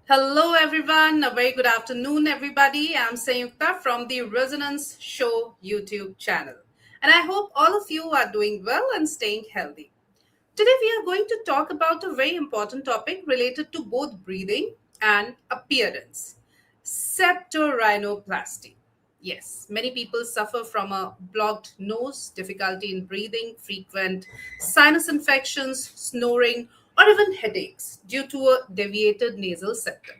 Hello, everyone. A very good afternoon, everybody. I'm Sayukta from the Resonance Show YouTube channel. And I hope all of you are doing well and staying healthy. Today, we are going to talk about a very important topic related to both breathing and appearance septorhinoplasty. Yes, many people suffer from a blocked nose, difficulty in breathing, frequent sinus infections, snoring, or even headaches due to a deviated nasal septum.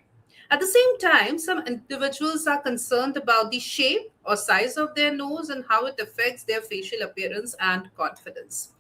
At the same time, some individuals are concerned about the shape or size of their nose and how it affects their facial appearance and confidence.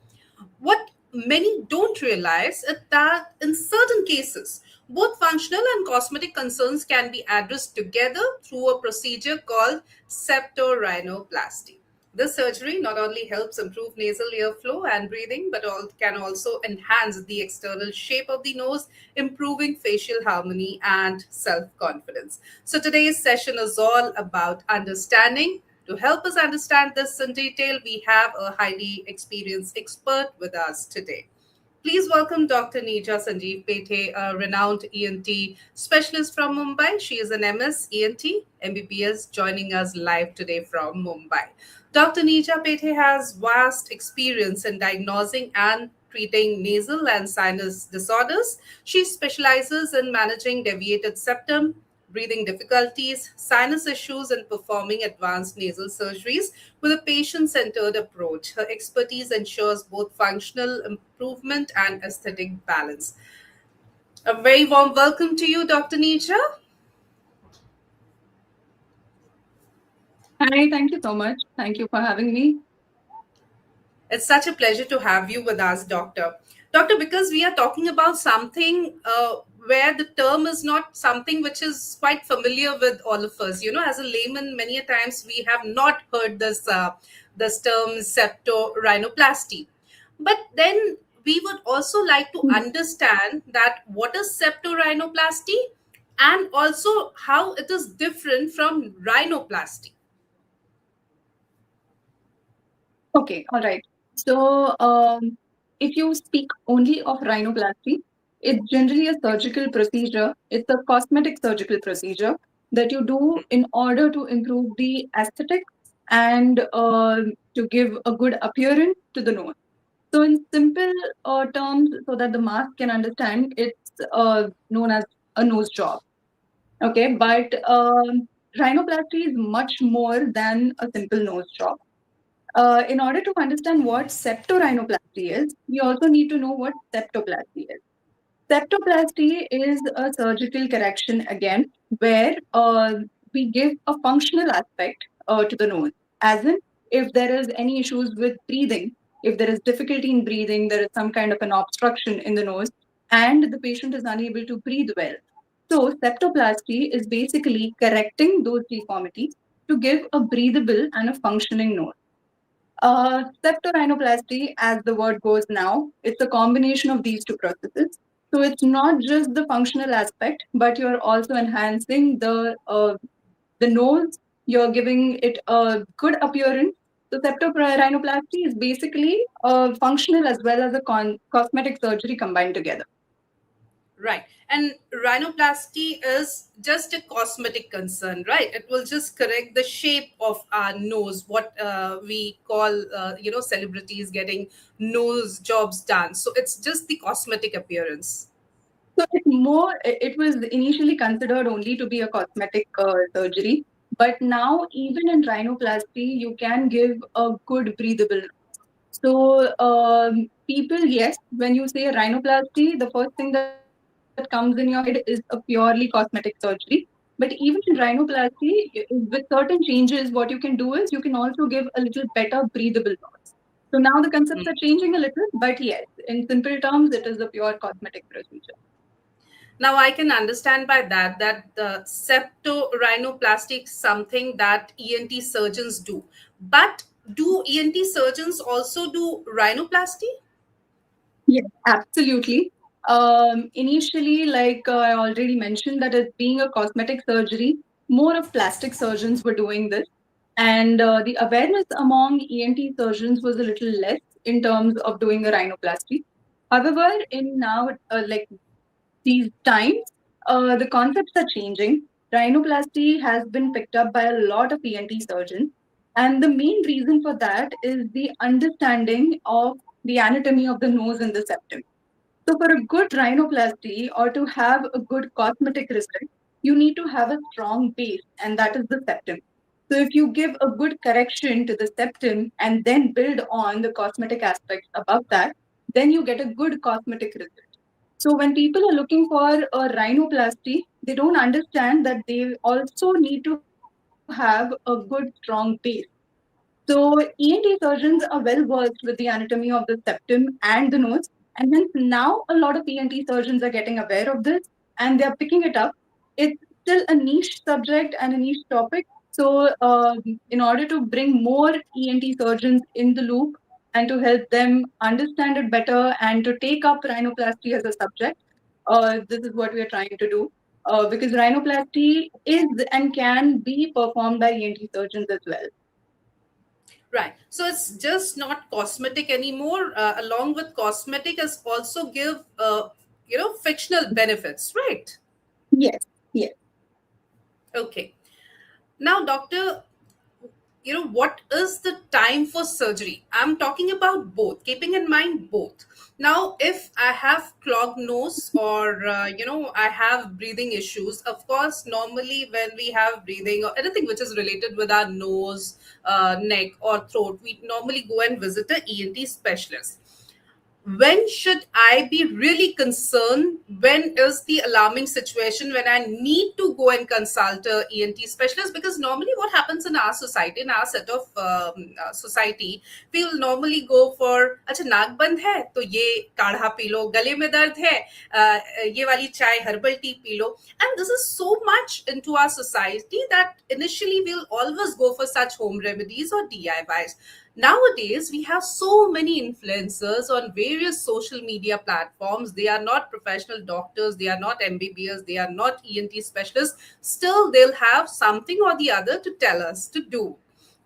What many don't realize is that in certain cases, both functional and cosmetic concerns can be addressed together through a procedure called septorhinoplasty. This surgery not only helps improve nasal airflow and breathing, but can also enhance the external shape of the nose, improving facial harmony and self confidence. So, today's session is all about understanding. To help us understand this in detail, we have a highly experienced expert with us today. Please welcome Dr. Neeraja Sanjeev Pethe, a renowned ENT specialist from Mumbai. She is an MS ENT MBBS joining us live today from Mumbai. Dr. Neeraja Pethe has vast experience in diagnosing and treating nasal and sinus disorders. She specializes in managing deviated septum, breathing difficulties, sinus issues, and performing advanced nasal surgeries with a patient centered approach. Her expertise ensures both functional improvement and aesthetic balance. A very warm welcome to you, Dr. Neeraja. Hi, thank you so much. Thank you for having me. It's such a pleasure to have you with us, Doctor. Doctor, because we are talking about something where the term is not something which is quite familiar with all of us. You know, as a layman, many a times we have not heard this term septorhinoplasty. But then we would also like to understand that what is septorhinoplasty and also how it is different from rhinoplasty. Okay, all right. So, if you speak only of rhinoplasty, it's generally a surgical procedure. It's a cosmetic surgical procedure that you do in order to improve the aesthetic and to give a good appearance to the nose. So, in simple terms, so that the mass can understand, it's known as a nose job. Okay, but rhinoplasty is much more than a simple nose job. In order to understand what septorhinoplasty is, we also need to know what septoplasty is. Septoplasty is a surgical correction again, where we give a functional aspect to the nose. As in, if there is any issues with breathing, if there is difficulty in breathing, there is some kind of an obstruction in the nose, and the patient is unable to breathe well. So, septoplasty is basically correcting those deformities to give a breathable and a functioning nose. Septorhinoplasty, as the word goes now, it's a combination of these two processes. So it's not just the functional aspect, but you're also enhancing the nose. You're giving it a good appearance. So septorhinoplasty is basically functional as well as a cosmetic surgery combined together. Right. And rhinoplasty is just a cosmetic concern, right? It will just correct the shape of our nose, what we call, celebrities getting nose jobs done. So it's just the cosmetic appearance. So it's more, it was initially considered only to be a cosmetic surgery, but now even in rhinoplasty, you can give a good breathable. So people, yes, when you say rhinoplasty, the first thing that comes in your head is a purely cosmetic surgery. But even in rhinoplasty, with certain changes, what you can do is you can also give a little better breathable nose. So now the concepts are changing a little, but yes, in simple terms, it is a pure cosmetic procedure. Now I can understand by that the septorhinoplasty is something that ENT surgeons do. But do ENT surgeons also do rhinoplasty? Yes, absolutely. Initially, like I already mentioned, that it being a cosmetic surgery, more of plastic surgeons were doing this. And the awareness among ENT surgeons was a little less in terms of doing a rhinoplasty. However, in now, like these times, The concepts are changing. Rhinoplasty has been picked up by a lot of ENT surgeons. And the main reason for that is the understanding of the anatomy of the nose and the septum. So, for a good rhinoplasty or to have a good cosmetic result, you need to have a strong base, and that is the septum. So, if you give a good correction to the septum and then build on the cosmetic aspects above that, then you get a good cosmetic result. So, when people are looking for a rhinoplasty, they don't understand that they also need to have a good, strong base. So ENT surgeons are well versed with the anatomy of the septum and the nose, and hence now a lot of ENT surgeons are getting aware of this and they are picking it up. It's still a niche subject and a niche topic. So, in order to bring more ENT surgeons in the loop and to help them understand it better and to take up rhinoplasty as a subject, this is what we are trying to do. Because rhinoplasty is and can be performed by ENT surgeons as well. Right. So it's just not cosmetic anymore. Along with cosmetic, is also give fictional benefits, right? Yes, yes. Okay. Now, doctor, what is the time for surgery? I'm talking about both, keeping in mind both. Now, if I have clogged nose or I have breathing issues, of course, normally when we have breathing or anything which is related with our nose, neck or throat, we normally go and visit a ENT specialist. When should I be really concerned? When is the alarming situation when I need to go and consult a ENT specialist? Because normally what happens in our society, in our set of society, we will normally go for, अच्छा नाक बंद है तो ये काढ़ा P low, गले में दर्द है ये वाली चाय herbal tea P low. And this is so much into our society that initially we'll always go for such home remedies or DIYs. Nowadays we have so many influencers on various social media platforms. They are not professional doctors, they are not MBBS, they are not ENT specialists. Still they'll have something or the other to tell us to do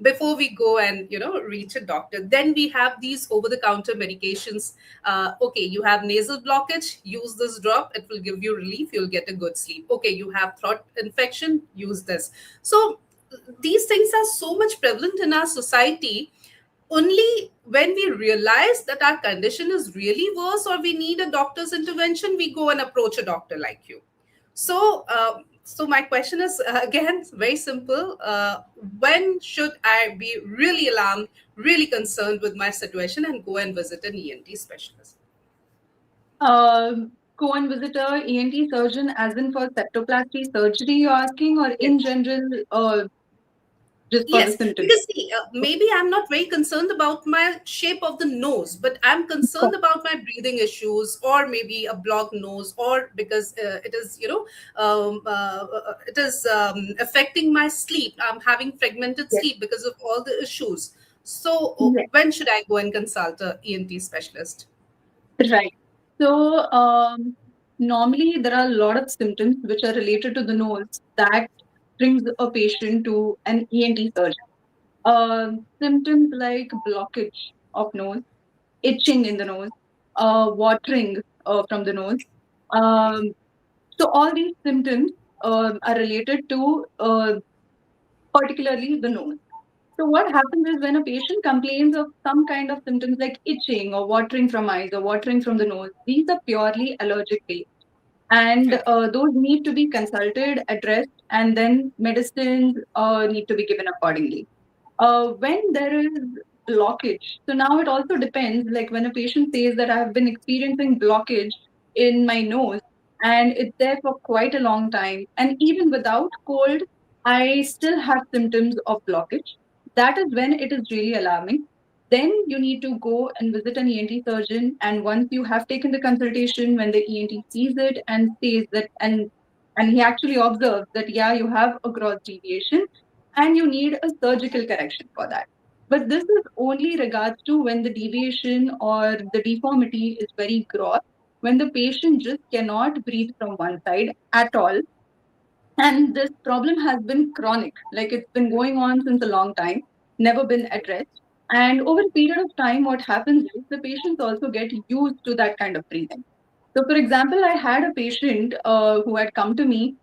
before we go and reach a doctor. Then we have these over the counter medications. Okay, you have nasal blockage, use this drop, it will give you relief, you'll get a good sleep. Okay, you have throat infection, use this. So these things are so much prevalent in our society. Only when we realize that our condition is really worse or we need a doctor's intervention, we go and approach a doctor like you. So my question is again very simple. When should I be really alarmed, really concerned with my situation and go and visit an ENT specialist? Go and visit a ENT surgeon, as in for septoplasty surgery, you're asking, or in Yes. general, just for the Yes, symptoms? because see, maybe I'm not very concerned about my shape of the nose, but I'm concerned about my breathing issues, or maybe a blocked nose, or because it is, it is affecting my sleep. I'm having fragmented Yes, sleep because of all the issues. So, yes, when should I go and consult a ENT specialist? right. So, normally there are a lot of symptoms which are related to the nose that brings a patient to an ENT surgeon. Symptoms like blockage of nose, itching in the nose, watering from the nose. Um, so all these symptoms are related to particularly the nose. So what happens is when a patient complains of some kind of symptoms like itching or watering from eyes or watering from the nose, these are purely allergic based. And Okay. those need to be consulted, addressed, and then medicines need to be given accordingly. When there is blockage, so now it also depends. Like when a patient says that I have been experiencing blockage in my nose and it's there for quite a long time, and even without cold, I still have symptoms of blockage. That is when it is really alarming. Then you need to go and visit an ENT surgeon. And once you have taken the consultation, when the ENT sees it and says that, and he actually observes that, yeah, you have a gross deviation and you need a surgical correction for that. But this is only regards to when the deviation or the deformity is very gross, when the patient just cannot breathe from one side at all. And this problem has been chronic, like it's been going on since a long time, never been addressed. And over a period of time, what happens is the patients also get used to that kind of breathing. So, for example, I had a patient who had come to me.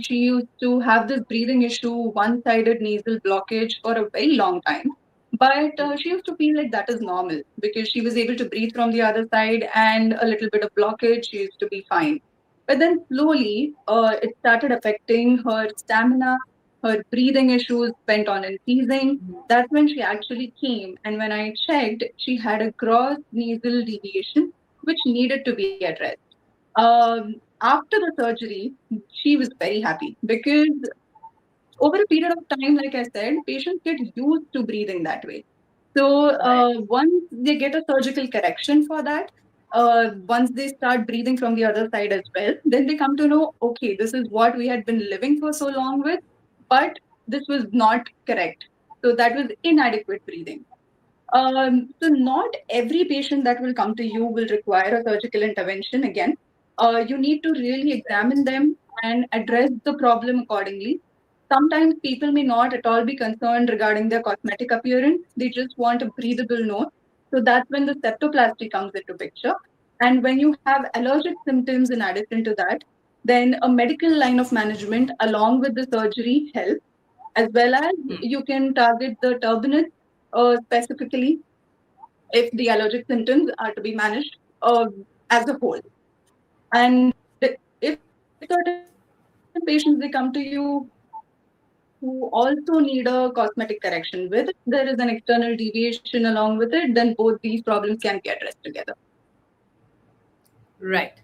She used to have this breathing issue, one sided nasal blockage for a very long time. But she used to feel like that is normal because she was able to breathe from the other side and a little bit of blockage, she used to be fine. But then slowly, it started affecting her stamina, her breathing issues went on increasing. That's when she actually came. And when I checked, she had a gross nasal deviation which needed to be addressed. After the surgery, she was very happy because over a period of time, like I said, patients get used to breathing that way. So Right. once they get a surgical correction for that, once they start breathing from the other side as well, then they come to know, okay, this is what we had been living for so long with, but this was not correct. So that was inadequate breathing. So not every patient that will come to you will require a surgical intervention again. You need to really examine them and address the problem accordingly. Sometimes people may not at all be concerned regarding their cosmetic appearance. They just want a breathable nose. So that's when the septoplasty comes into picture. And when you have allergic symptoms in addition to that, then a medical line of management along with the surgery helps, as well as you can target the turbinate specifically if the allergic symptoms are to be managed as a whole. And if certain patients they come to you who also need a cosmetic correction with, there is an external deviation along with it, then both these problems can be addressed together. Right.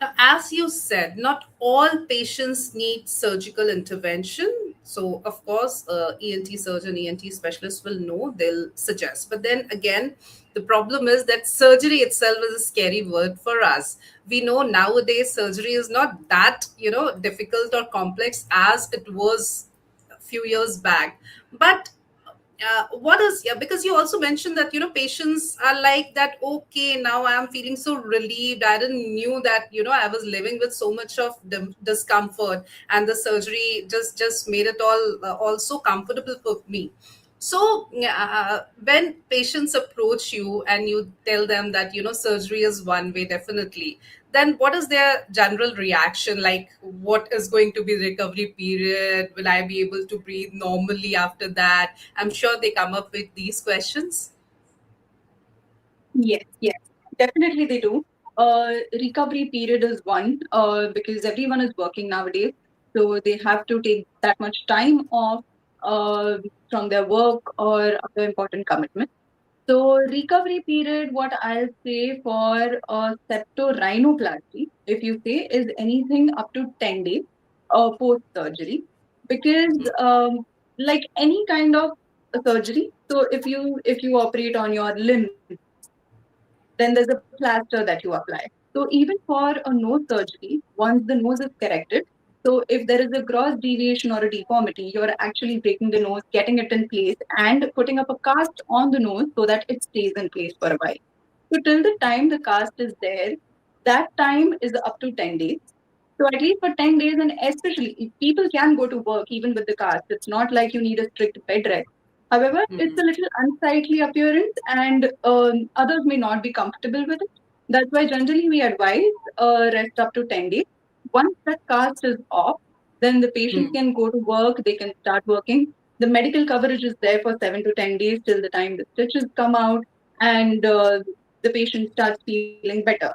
Now, as you said, not all patients need surgical intervention. So, of course, ENT surgeon, ENT specialist will know, they'll suggest. But then again, the problem is that surgery itself is a scary word for us. We know nowadays surgery is not that, difficult or complex as it was a few years back. But what is, yeah, because you also mentioned that patients are like that, okay, now I am feeling so relieved, I didn't knew that I was living with so much of discomfort, and the surgery just made it all so comfortable for me. So when patients approach you and you tell them that surgery is one way, definitely, then what is their general reaction? Like, what is going to be the recovery period? Will I be able to breathe normally after that? I'm sure they come up with these questions. Yes, yes, definitely they do. Recovery period is one because everyone is working nowadays, so they have to take that much time off uh, from their work or other important commitments. So recovery period, what I'll say for septorhinoplasty, if you say, is anything up to 10 days post surgery, because like any kind of surgery. So if you operate on your limb, then there's a plaster that you apply. So even for a nose surgery, once the nose is corrected, so if there is a gross deviation or a deformity, you're actually breaking the nose, getting it in place, and putting up a cast on the nose so that it stays in place for a while. So till the time the cast is there, that time is up to 10 days. So at least for 10 days, and especially if people can go to work even with the cast. It's not like you need a strict bed rest. However, it's a little unsightly appearance and others may not be comfortable with it. That's why generally we advise rest up to 10 days. Once that cast is off, then the patient can go to work, they can start working. The medical coverage is there for 7 to 10 days till the time the stitches come out and the patient starts feeling better.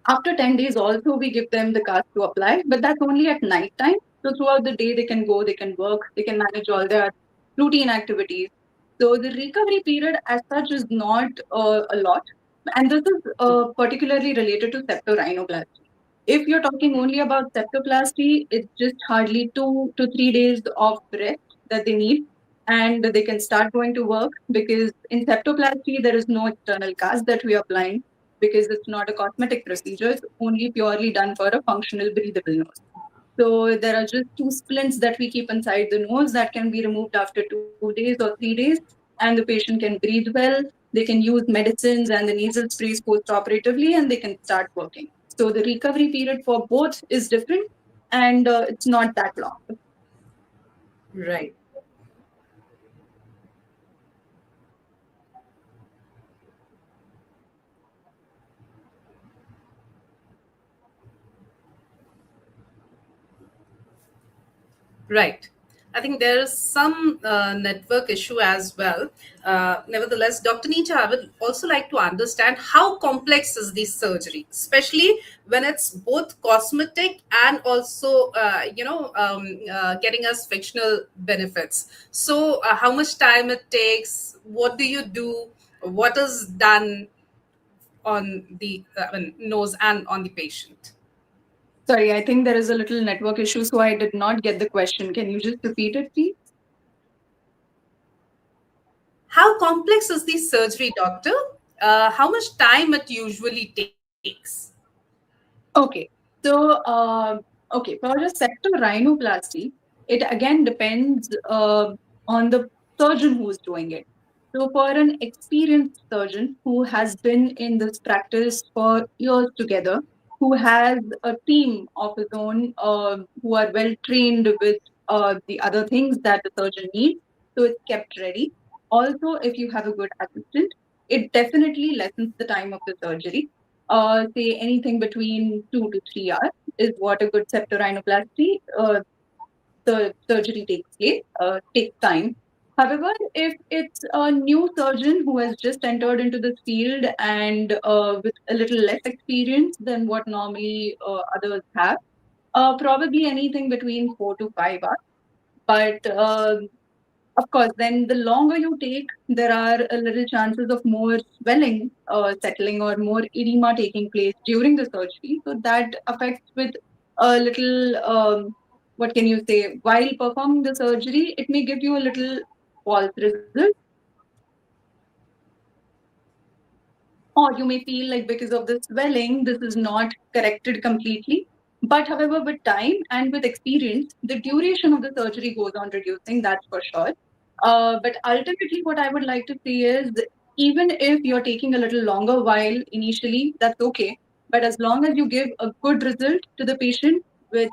After 10 days, also, we give them the cast to apply, but that's only at night time. So throughout the day, they can go, they can work, they can manage all their routine activities. So the recovery period as such is not a lot. And this is particularly related to septorhinoplasty. If you're talking only about septoplasty, it's just hardly 2 to 3 days of rest that they need. And they can start going to work because in septoplasty, there is no external cast that we are applying because it's not a cosmetic procedure. It's only purely done for a functional breathable nose. So there are just two splints that we keep inside the nose that can be removed after 2 days or 3 days, and the patient can breathe well. They can use medicines and the nasal sprays post-operatively, and they can start working. So the recovery period for both is different, and it's not that long. Right. Right. I think there is some network issue as well. Nevertheless, Dr. Neeta, I would also like to understand how complex is this surgery, especially when it's both cosmetic and also, getting us fictional benefits. So, how much time it takes? What do you do? What is done on the nose and on the patient? Sorry, I think there is a little network issue, so I did not get the question. Can you just repeat it, please? How complex is the surgery, doctor? How much time it usually takes? Okay. So, for a septorhinoplasty, it again depends on the surgeon who is doing it. So, for an experienced surgeon who has been in this practice for years together, who has a team of his own, who are well trained with the other things that the surgeon needs, so it's kept ready. Also, if you have a good assistant, it definitely lessens the time of the surgery. Say anything between 2 to 3 hours is what a good septorhinoplasty the surgery takes time. However, if it's a new surgeon who has just entered into this field and with a little less experience than what normally others have, probably anything between 4 to 5 hours. But of course, then the longer you take, there are a little chances of more swelling settling or more edema taking place during the surgery. So that affects with a little, what can you say, while performing the surgery, it may give you a little false result. Or you may feel like because of the swelling, this is not corrected completely. But however, with time and with experience, the duration of the surgery goes on reducing, that's for sure. But ultimately, what I would like to see is even if you're taking a little longer while initially, that's okay. But as long as you give a good result to the patient, which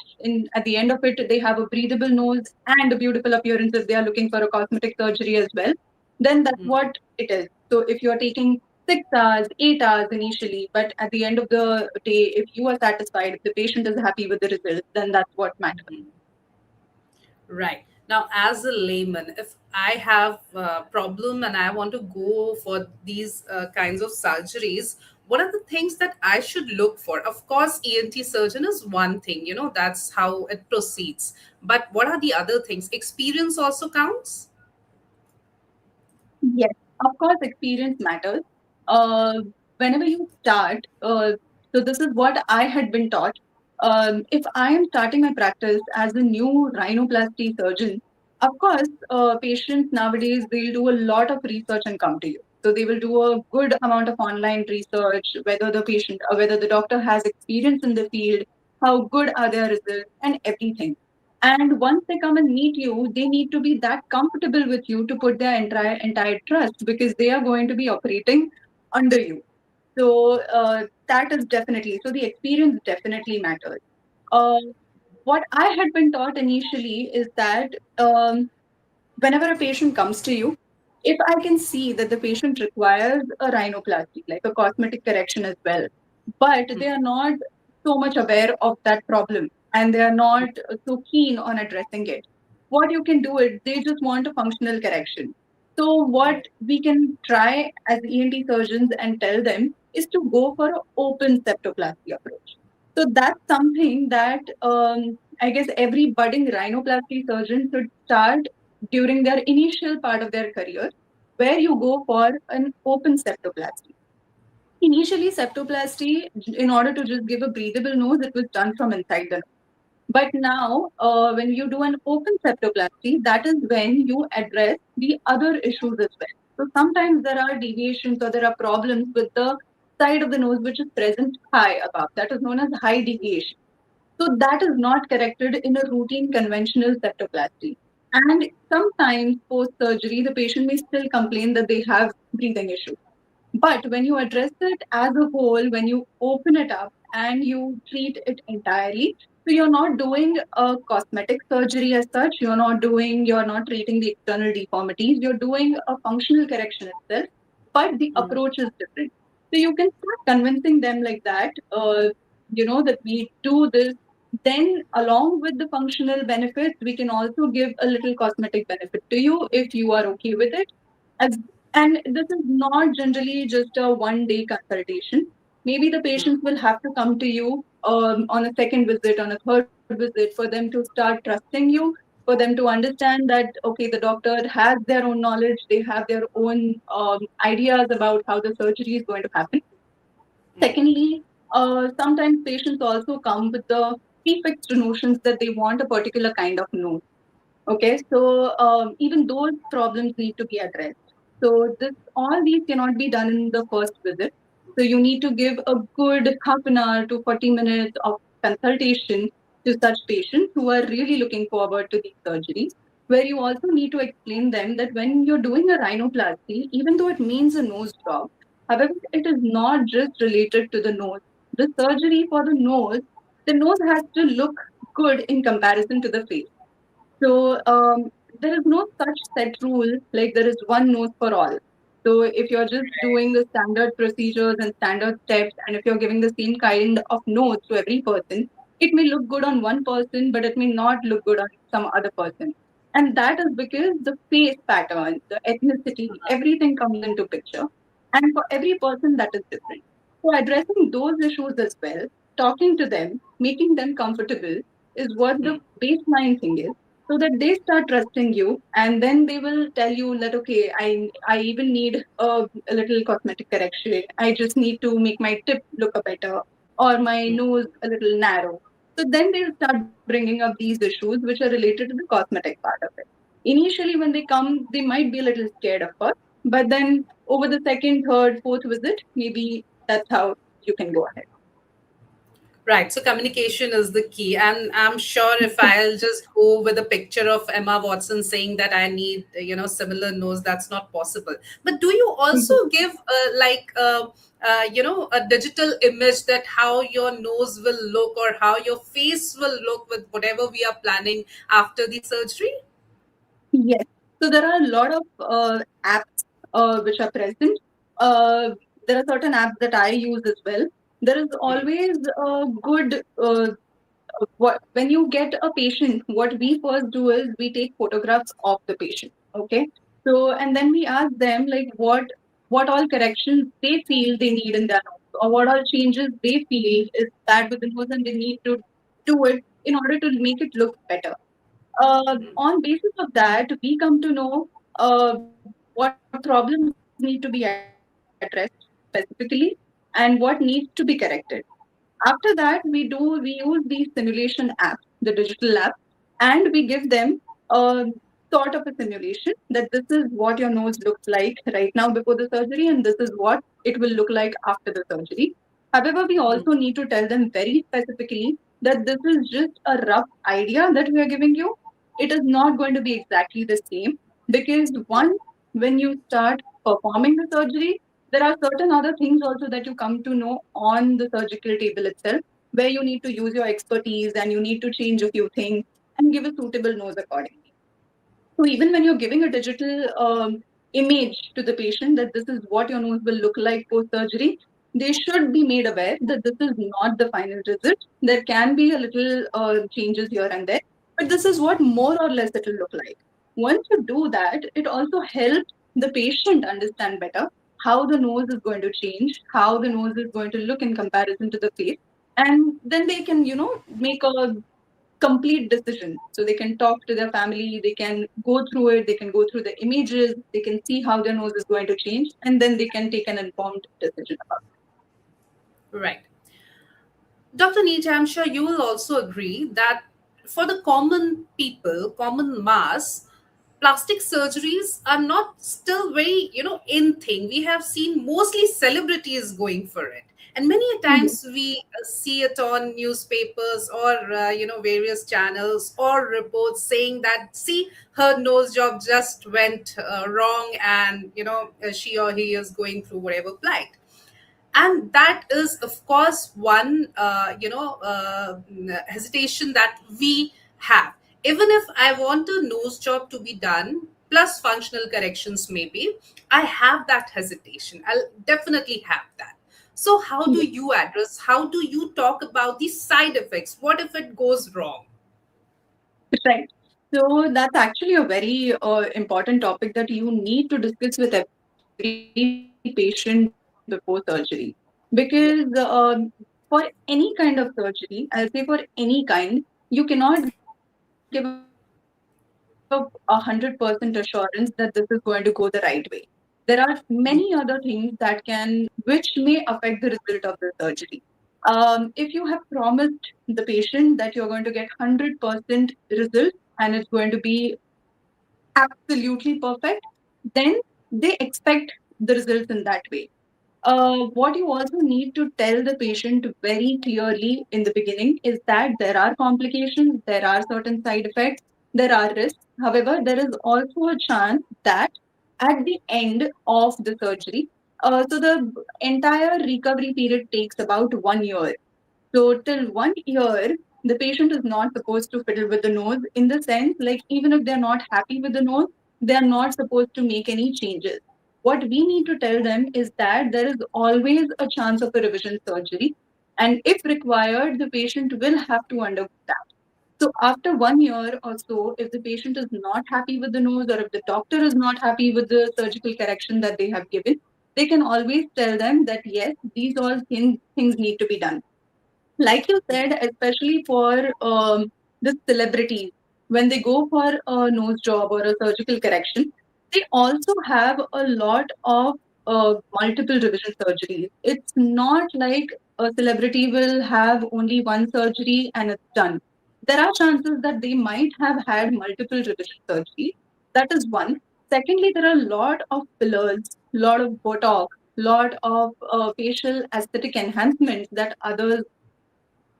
at the end of it, they have a breathable nose and a beautiful appearance if they are looking for a cosmetic surgery as well, then that's what it is. So if you're taking 6 hours, 8 hours initially, but at the end of the day, if you are satisfied, if the patient is happy with the results, then that's what matters. Right. Now, as a layman, if I have a problem and I want to go for these kinds of surgeries, what are the things that I should look for? Of course, ENT surgeon is one thing, that's how it proceeds. But what are the other things? Experience also counts? Yes, of course, experience matters. Uh, Whenever you start, so this is what I had been taught. If I am starting my practice as a new rhinoplasty surgeon, of course, patients nowadays they'll do a lot of research and come to you. So they will do a good amount of online research, whether the patient or whether the doctor has experience in the field, how good are their results, and everything. And once they come and meet you, they need to be that comfortable with you to put their entire trust because they are going to be operating under you. So that is definitely so the experience definitely matters. Uh, what I had been taught initially is that whenever a patient comes to you, if I can see that the patient requires a rhinoplasty, like a cosmetic correction as well, but they are not so much aware of that problem and they are not so keen on addressing it, what you can do is they just want a functional correction. So what we can try as ENT surgeons and tell them is to go for an open septoplasty approach. So that's something that I guess every budding rhinoplasty surgeon should start during their initial part of their career, where you go for an open septoplasty. Initially, septoplasty, in order to just give a breathable nose, it was done from inside the nose. But now, when you do an open septoplasty, that is when you address the other issues as well. So sometimes there are deviations or there are problems with the side of the nose which is present high above. That is known as high deviation. So that is not corrected in a routine conventional septoplasty. And sometimes post surgery, the patient may still complain that they have breathing issues. But when you address it as a whole, when you open it up and you treat it entirely, so you're not doing a cosmetic surgery as such, you're not treating the external deformities, you're doing a functional correction itself, but the approach is different. So you can start convincing them like that, that we do this Then, along with the functional benefits, we can also give a little cosmetic benefit to you if you are okay with it. As, and this is not generally just a 1 day consultation. Maybe the patients will have to come to you on a second visit, on a third visit, for them to start trusting you, for them to understand that, okay, the doctor has their own knowledge, they have their own ideas about how the surgery is going to happen. Secondly, sometimes patients also come with the prefixed notions that they want a particular kind of nose. Okay, so even those problems need to be addressed. So this all these cannot be done in the first visit. So you need to give a good half an hour to 40 minutes of consultation to such patients who are really looking forward to these surgeries, where you also need to explain them that when you're doing a rhinoplasty, even though it means a nose job, however, it is not just related to the nose. The surgery for the nose has to look good in comparison to the face. So there is no such set rule like there is one nose for all. So if you're just doing the standard procedures and standard steps, and if you're giving the same kind of nose to every person, it may look good on one person, but it may not look good on some other person. And that is because the face pattern, the ethnicity, everything comes into picture. And for every person, that is different. So addressing those issues as well, talking to them, making them comfortable is what the baseline thing is, so that they start trusting you, and then they will tell you that, okay, I even need a little cosmetic correction, I just need to make my tip look a better, or my nose a little narrow. So then they'll start bringing up these issues which are related to the cosmetic part of it. Initially when they come, they might be a little scared of course, but then over the second, third, fourth visit, maybe that's how you can go ahead. Right. So communication is the key. And I'm sure if I'll just go with a picture of Emma Watson saying that I need, similar nose, that's not possible. But do you also give a digital image that how your nose will look or how your face will look with whatever we are planning after the surgery? Yes. So there are a lot of apps which are present. Uh, there are certain apps that I use as well. There is always a good when you get a patient, what we first do is we take photographs of the patient. Okay. So and then we ask them like what all corrections they feel they need in their nose, or what all changes they feel is bad with the nose and they need to do it in order to make it look better. On basis of that, we come to know what problems need to be addressed specifically and what needs to be corrected. After that, we use these simulation apps, the digital apps, and we give them a sort of a simulation that this is what your nose looks like right now before the surgery, and this is what it will look like after the surgery. However, we also need to tell them very specifically that this is just a rough idea that we are giving you. It is not going to be exactly the same because once when you start performing the surgery, there are certain other things also that you come to know on the surgical table itself, where you need to use your expertise and you need to change a few things and give a suitable nose accordingly. So even when you're giving a digital image to the patient that this is what your nose will look like post surgery, they should be made aware that this is not the final result. There can be a little changes here and there, but this is what more or less it will look like. Once you do that, it also helps the patient understand better how the nose is going to change, how the nose is going to look in comparison to the face, and then they can, make a complete decision. So they can talk to their family, they can go through it, they can go through the images, they can see how their nose is going to change, and then they can take an informed decision about Right. Dr. Neej, I'm sure you will also agree that for the common people, common mass, plastic surgeries are not still very, in thing. We have seen mostly celebrities going for it. And many a it. times we see it on newspapers or, various channels or reports saying that, see, her nose job just went wrong and, she or he is going through whatever plight, and that is of course one hesitation that we have. Even if I want a nose job to be done plus functional corrections, maybe I have that hesitation, I'll definitely have that. So how do you address, how do you talk about the side effects? What if it goes wrong? Right. So that's actually a very important topic that you need to discuss with every patient before surgery. Because for any kind of surgery, I'll say for any kind, you cannot give a 100% assurance that this is going to go the right way. There are many other things that can, which may affect the result of the surgery. If you have promised the patient that you're going to get 100% results and it's going to be absolutely perfect, then they expect the results in that way. What you also need to tell the patient very clearly in the beginning is that there are complications, there are certain side effects, there are risks. However, there is also a chance that at the end of the surgery, so the entire recovery period takes about 1 year. So till 1 year, the patient is not supposed to fiddle with the nose in the sense like even if they're not happy with the nose, they're not supposed to make any changes. What we need to tell them is that there is always a chance of a revision surgery. And if required, the patient will have to undergo that. So after 1 year or so, if the patient is not happy with the nose or if the doctor is not happy with the surgical correction that they have given, they can always tell them that yes, these all things need to be done. Like you said, especially for the celebrities, when they go for a nose job or a surgical correction, they also have a lot of multiple revision surgeries. It's not like a celebrity will have only one surgery and it's done. There are chances that they might have had multiple revision surgeries. That is one. Secondly, there are a lot of fillers, lot of Botox, lot of facial aesthetic enhancements that others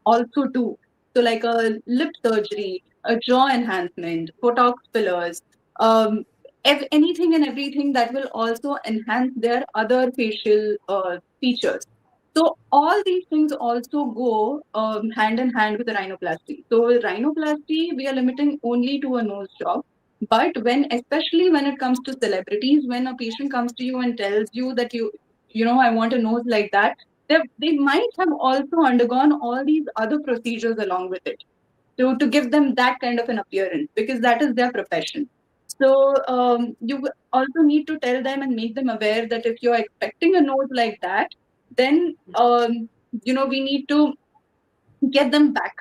also do. So, like a lip surgery, a jaw enhancement, Botox fillers, um, anything and everything that will also enhance their other facial features. So, all these things also go hand in hand with the rhinoplasty. So, rhinoplasty, we are limiting only to a nose job. But especially when it comes to celebrities, when a patient comes to you and tells you that I want a nose like that, they might have also undergone all these other procedures along with it to give them that kind of an appearance because that is their profession. So you also need to tell them and make them aware that if you're expecting a nose like that, then we need to get them back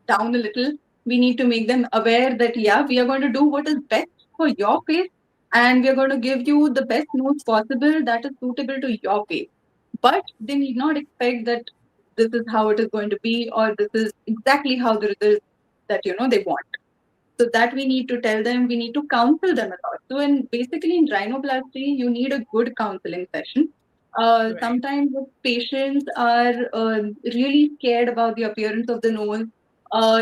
down a little. We need to make them aware that, yeah, we are going to do what is best for your face and we are going to give you the best nose possible that is suitable to your face. But they need not expect that this is how it is going to be or this is exactly how the results that they want. So that we need to tell them, we need to counsel them a lot. So in basically in rhinoplasty, you need a good counseling session. Right. Sometimes if patients are really scared about the appearance of the nose,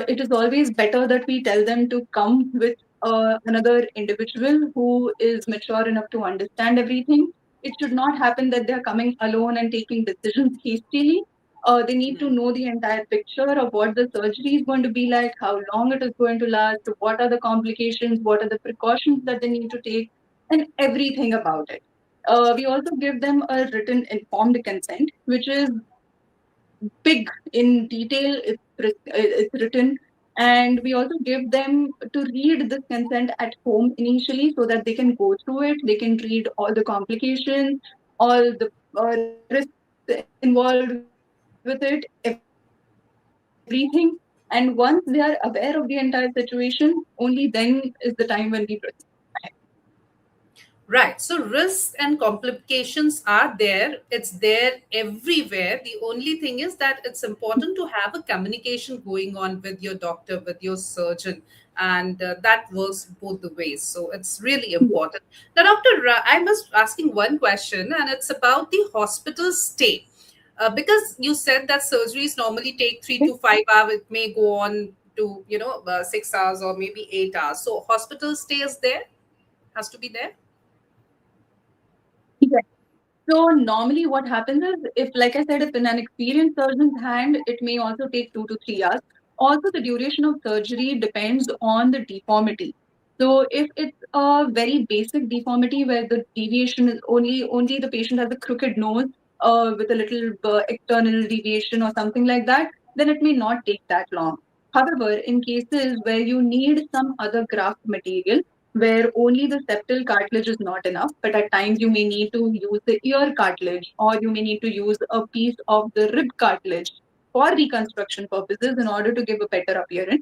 it is always better that we tell them to come with another individual who is mature enough to understand everything. It should not happen that they're coming alone and taking decisions hastily. They need to know the entire picture of what the surgery is going to be like, how long it is going to last, what are the complications, what are the precautions that they need to take, and everything about it. We also give them a written informed consent, which is big in detail. It's written, and we also give them to read this consent at home initially so that they can go through it. They can read all the complications, all the risks involved with it, everything. And once they are aware of the entire situation, only then is the time when we proceed. Right. So risks and complications are there. It's there everywhere. The only thing is that it's important to have a communication going on with your doctor, with your surgeon, and that works both the ways. So it's really important. Now, Doctor, I must asking one question, and it's about the hospital stay. Because you said that surgeries normally take 3 to 5 hours, it may go on to 6 hours or maybe 8 hours. So hospital stay is there, has to be there. Yes. So normally what happens is if, like I said, if in an experienced surgeon's hand, it may also take 2 to 3 hours. Also, the duration of surgery depends on the deformity. So if it's a very basic deformity where the deviation is only the patient has a crooked nose with a little external deviation or something like that, then it may not take that long. However, in cases where you need some other graft material, where only the septal cartilage is not enough, but at times you may need to use the ear cartilage, or you may need to use a piece of the rib cartilage for reconstruction purposes in order to give a better appearance,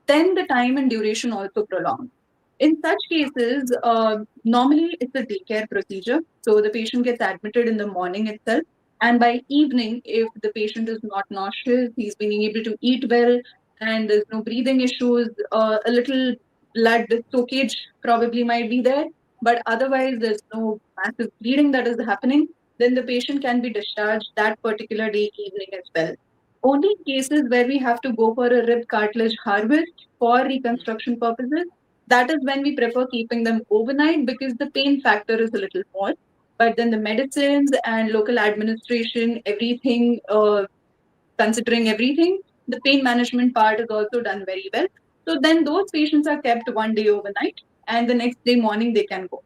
then the time and duration also prolongs. In such cases, normally it's a daycare procedure. So the patient gets admitted in the morning itself. And by evening, if the patient is not nauseous, he's being able to eat well, and there's no breathing issues, a little blood soakage probably might be there, but otherwise there's no massive bleeding that is happening, then the patient can be discharged that particular day evening as well. Only in cases where we have to go for a rib cartilage harvest for reconstruction purposes, that is when we prefer keeping them overnight because the pain factor is a little more. But then the medicines and local administration, everything, considering everything, the pain management part is also done very well. So then those patients are kept one day overnight, and the next day morning they can go.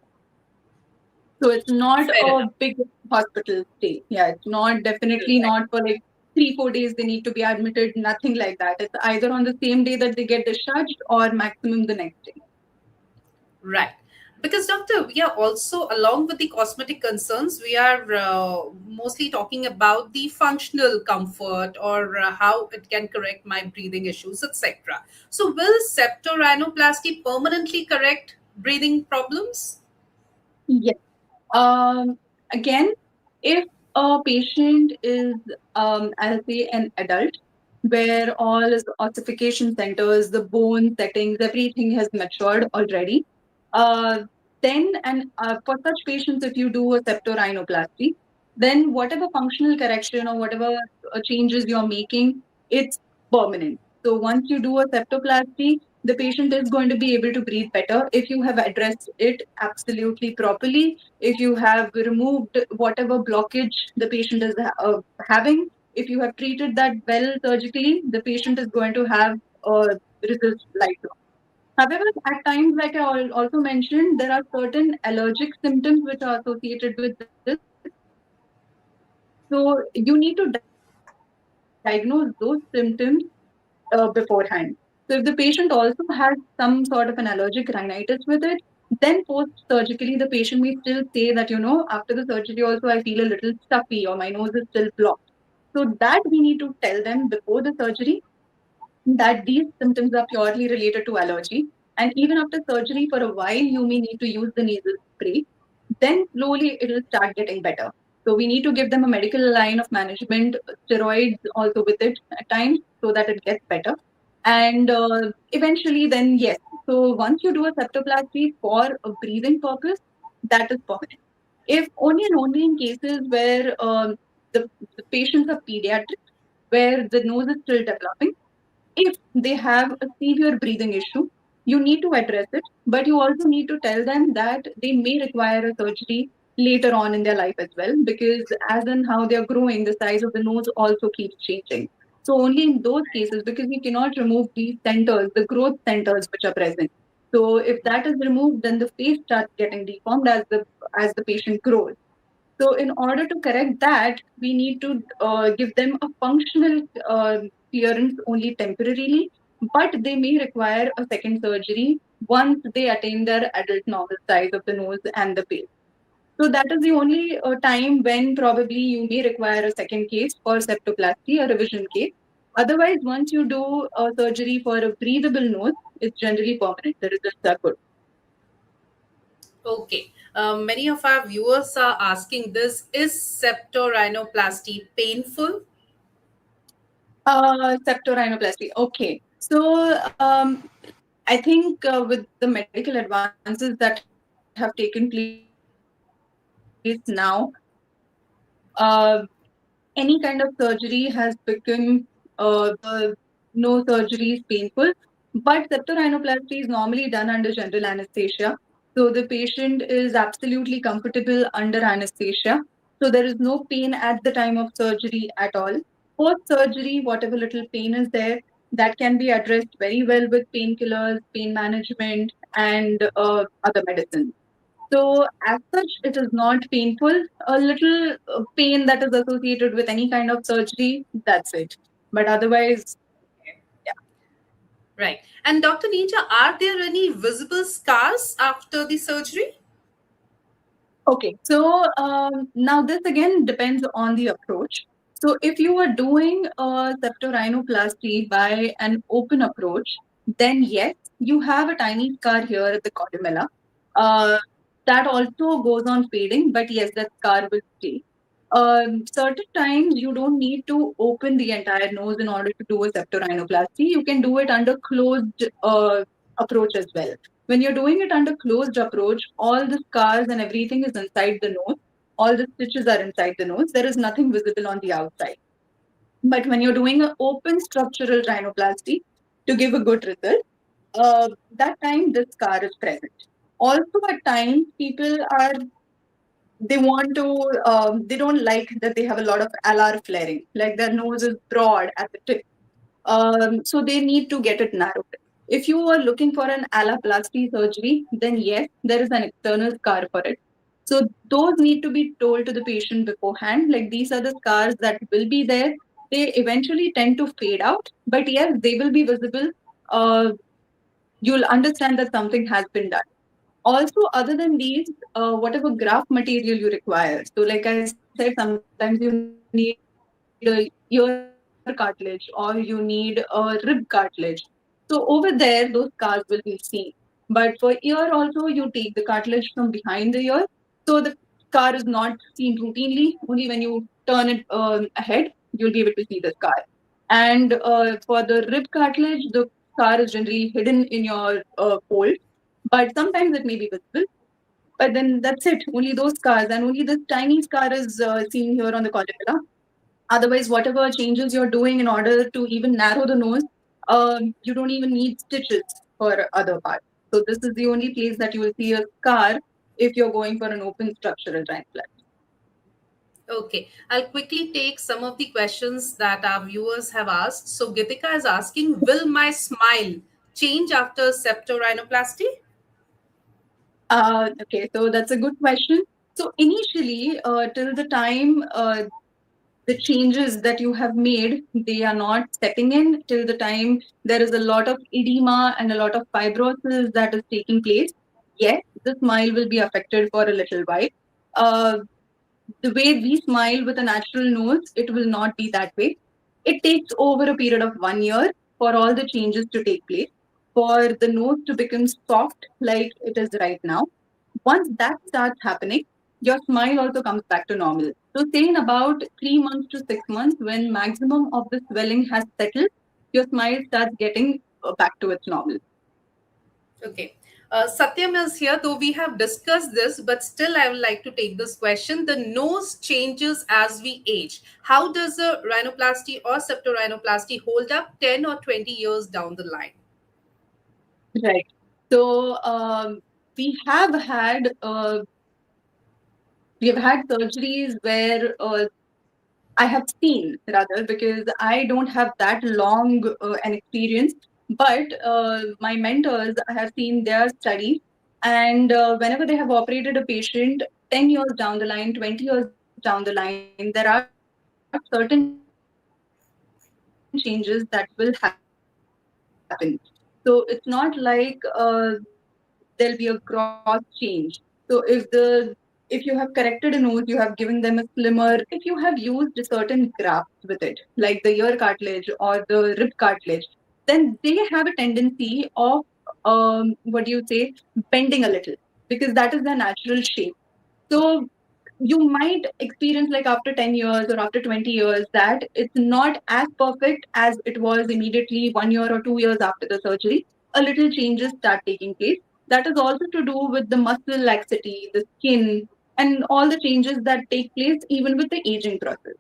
So it's not Fair a enough. big hospital stay. Yeah, it's not, definitely Right. not for like 3, 4 days they need to be admitted, nothing like that. It's either on the same day that they get discharged or maximum the next day. Right. Because, doctor, we are also, along with the cosmetic concerns, we are mostly talking about the functional comfort or how it can correct my breathing issues, etc. So, will septorhinoplasty permanently correct breathing problems? Yes. Um, Again, if a patient is, I'll say, an adult, where all his ossification centers, the bone settings, everything has matured already, uh, then and for such patients, if you do a septorhinoplasty, then whatever functional correction or whatever changes you're making, it's permanent. So once you do a septoplasty, the patient is going to be able to breathe better if you have addressed it absolutely properly, if you have removed whatever blockage the patient is having, if you have treated that well surgically, the patient is going to have results lifelong. However, at times, like I also mentioned, there are certain allergic symptoms which are associated with this. So you need to diagnose those symptoms beforehand. So if the patient also has some sort of an allergic rhinitis with it, then post-surgically, the patient may still say that, after the surgery also, I feel a little stuffy or my nose is still blocked. So that we need to tell them before the surgery that these symptoms are purely related to allergy. And even after surgery, for a while, you may need to use the nasal spray. Then slowly it will start getting better. So we need to give them a medical line of management, steroids also with it at times so that it gets better. And eventually, then yes. So once you do a septoplasty for a breathing purpose, that is permanent. If only and only in cases where the patients are pediatric, where the nose is still developing, if they have a severe breathing issue, you need to address it, but you also need to tell them that they may require a surgery later on in their life as well, because as in how they're growing, the size of the nose also keeps changing. So only in those cases, because we cannot remove these centers, the growth centers which are present. So if that is removed, then the face starts getting deformed as the patient grows. So, in order to correct that, we need to give them a functional clearance only temporarily, but they may require a second surgery once they attain their adult normal size of the nose and the face. So, that is the only time when probably you may require a second case for septoplasty, a revision case. Otherwise, once you do a surgery for a breathable nose, it's generally permanent. The results are good. Okay. Many of our viewers are asking this: is septorhinoplasty painful? Septorhinoplasty. Okay. So, I think with the medical advances that have taken place now, any kind of surgery has become the no surgery is painful. But septorhinoplasty is normally done under general anesthesia. So the patient is absolutely comfortable under anesthesia. So there is no pain at the time of surgery at all. Post surgery, whatever little pain is there, that can be addressed very well with painkillers, pain management, and other medicines. So as such, it is not painful. A little pain that is associated with any kind of surgery, that's it. But otherwise, yeah. Right. And Dr. Neeraja, are there any visible scars after the surgery? Okay, so now this again depends on the approach. So if you are doing a septorhinoplasty by an open approach, then yes, you have a tiny scar here at the columella. Uh, that also goes on fading, but yes, that scar will stay. Certain times you don't need to open the entire nose in order to do a septorhinoplasty. You can do it under closed approach as well. When you're doing it under closed approach, all the scars and everything is inside the nose. All the stitches are inside the nose. There is nothing visible on the outside. But when you're doing an open structural rhinoplasty to give a good result, that time this scar is present. Also, at times people are they want to they don't like that they have a lot of alar flaring, like their nose is broad at the tip, so they need to get it narrowed. If you are looking for an alloplasty surgery, then yes, there is an external scar for it. So those need to be told to the patient beforehand, like these are the scars that will be there. They eventually tend to fade out, but yes, they will be visible. uh, you'll understand that something has been done. Also, other than these, whatever graft material you require. So, like I said, sometimes you need a ear cartilage or you need a rib cartilage. So, over there, those scars will be seen. But for ear, also, you take the cartilage from behind the ear. So, the scar is not seen routinely. Only when you turn it ahead, you'll be able to see the scar. And for the rib cartilage, the scar is generally hidden in your fold, but sometimes it may be visible. But then that's it. Only those scars, and only this tiny scar is seen here on the columella. Otherwise, whatever changes you're doing in order to even narrow the nose, you don't even need stitches for other parts. So this is the only place that you will see a scar if you're going for an open structural rhinoplasty. Okay, I'll quickly take some of the questions that our viewers have asked. So, Gitika is asking, will my smile change after septorhinoplasty? Okay, so that's a good question. So initially, till the time the changes that you have made, they are not setting in, till the time there is a lot of edema and a lot of fibrosis that is taking place, yes, the smile will be affected for a little while. uh, the way we smile with a natural nose, it will not be that way. It takes over a period of 1 year for all the changes to take place, for the nose to become soft like it is right now. Once that starts happening, your smile also comes back to normal. So, say in about 3 months to 6 months, when maximum of the swelling has settled, your smile starts getting back to its normal. Okay. Satyam is here, though we have discussed this, but still I would like to take this question. The nose changes as we age. How does a rhinoplasty or septorhinoplasty hold up 10 or 20 years down the line? Right. So, we have had surgeries where I have seen, rather, because I don't have that long an experience, but my mentors, I have seen their studies, and whenever they have operated a patient 10 years down the line, 20 years down the line, there are certain changes that will happen. So it's not like there'll be a gross change. So if if you have corrected a nose, you have given them a slimmer. If you have used certain grafts with it, like the ear cartilage or the rib cartilage, then they have a tendency of what do you say, bending a little, because that is their natural shape. So you might experience, like after 10 years or after 20 years, that it's not as perfect as it was immediately 1 year or 2 years after the surgery. A little changes start taking place. That is also to do with the muscle laxity, the skin, and all the changes that take place even with the aging process.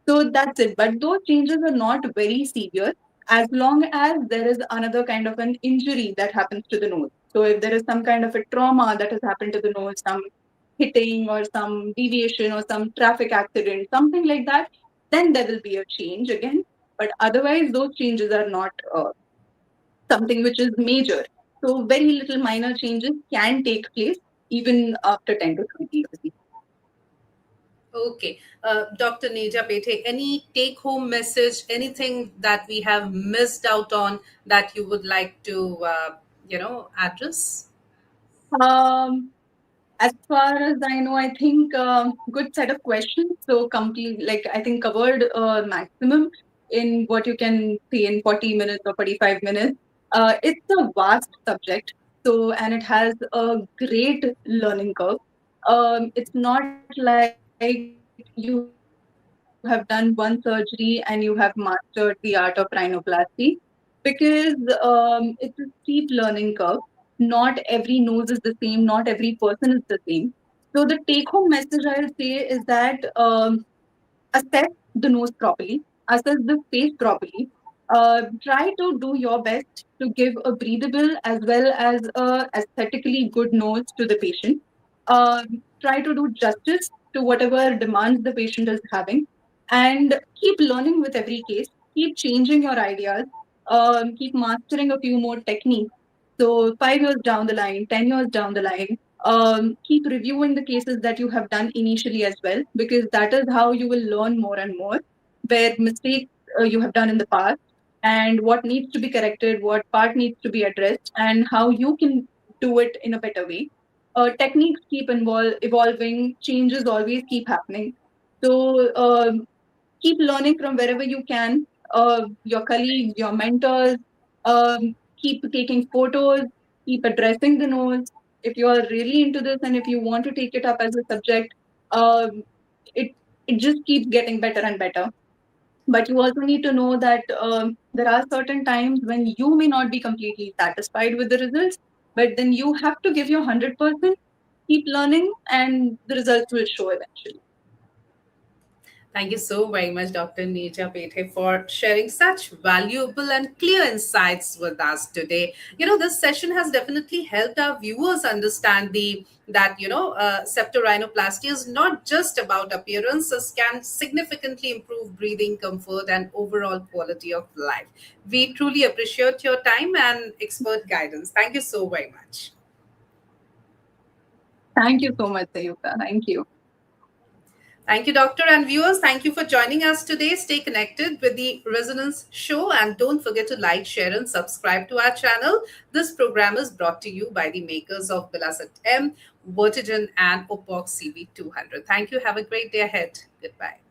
So that's it. But those changes are not very severe as long as there is another kind of an injury that happens to the nose. So if there is some kind of a trauma that has happened to the nose, some hitting or some deviation or some traffic accident, something like that, then there will be a change again. But otherwise, those changes are not something which is major. So very little minor changes can take place even after 10 to 20 years. Okay. Dr. Neeraja Pethe, any take home message, anything that we have missed out on that you would like to, address? Um, as far as I know, I think good set of questions. So complete, like I think covered maximum in what you can see in 40 minutes or 45 minutes. It's a vast subject. So, and it has a great learning curve. It's not like you have done one surgery and you have mastered the art of rhinoplasty, because it's a steep learning curve. Not every nose is the same, not every person is the same. So the take home message I'll say is that assess the nose properly, assess the face properly. Try to do your best to give a breathable as well as a aesthetically good nose to the patient. Try to do justice to whatever demands the patient is having, and keep learning with every case. Keep changing your ideas. Keep mastering a few more techniques. So 5 years down the line, 10 years down the line, keep reviewing the cases that you have done initially as well, because that is how you will learn more and more where mistakes you have done in the past and what needs to be corrected, what part needs to be addressed, and how you can do it in a better way. Techniques keep evolving, changes always keep happening. So keep learning from wherever you can, your colleagues, your mentors. Keep taking photos, keep addressing the notes. If you are really into this and if you want to take it up as a subject, um, it it just keeps getting better and better. But you also need to know that there are certain times when you may not be completely satisfied with the results, but then you have to give your 100%, keep learning, and the results will show eventually. Thank you so very much, Dr. Neeraja Pethe, for sharing such valuable and clear insights with us today. This session has definitely helped our viewers understand septorhinoplasty is not just about appearances, can significantly improve breathing comfort and overall quality of life. We truly appreciate your time and expert guidance. Thank you so very much. Thank you so much, Sayuka. Thank you. Thank you, Doctor, and viewers. Thank you for joining us today. Stay connected with the Resonance Show and don't forget to like, share, and subscribe to our channel. This program is brought to you by the makers of Bilaset M, Vertigen, and Opox CV200. Thank you. Have a great day ahead. Goodbye.